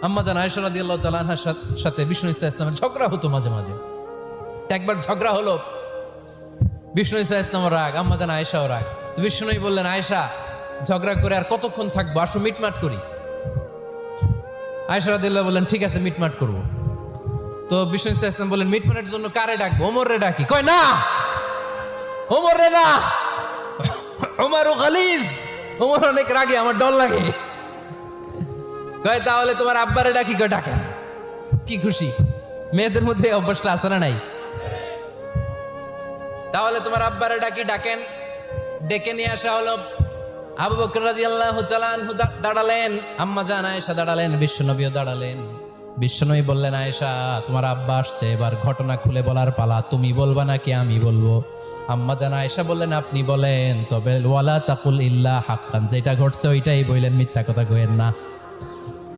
আম্মা জান আয়েশা রাদিয়াল্লাহু তাআলা আনহার সাথে বিষ্ণু ইসা ইসলামের ঝগড়া হতো মাঝে মাঝে। একবার ঝগড়া হলো, বিষ্ণু ইসা ইসলামের রাগ, আম্মা জান আয়েশাও রাগ। তো বিষ্ণুই বললেন, আয়েশা ঝগড়া করে আর কতক্ষণ থাকবো, আসো মিটমাট করি। আয়েশা রাদিয়াল্লাহু বললেন, ঠিক আছে মিটমাট করবো। তো বিষ্ণু ইসা ইসলাম বললেন, মিটমাটের জন্য কারে ডাকবো? ওমর রে ডাকি। কয় না, ওমর রে না, ওমর গালিজ, ওমর অনেক রাগে, আমার ডর লাগে। কয় তাহলে তোমার আব্বারে ডাকি। কয় ডাকেন। কি খুশি, মেয়েদের মধ্যে এই অভ্যাসটা আছে না নাই? তাহলে তোমার আব্বারে ডাকি, ডাকেন। ডেকে নিয়ে আসা হলো। আবু বকর রাদিয়াল্লাহু তাআলা আনহু দাঁড়ালেন, আম্মা জান আয়েশা দাঁড়ালেন, বিশ্বনবীও দাঁড়ালেন। বিশ্বনবী বললেন, আয়েশা তোমার আব্বা আসছে, এবার ঘটনা খুলে বলার পালা, তুমি বলবা নাকি আমি বলবো? আম্মা জান আয়েশা বললেন, আপনি বলেন, তবে ওয়ালা তাকুল ইল্লা হাক্কান, যেটা ঘটছে ওইটাই বললেন, মিথ্যা কথা কইেন না।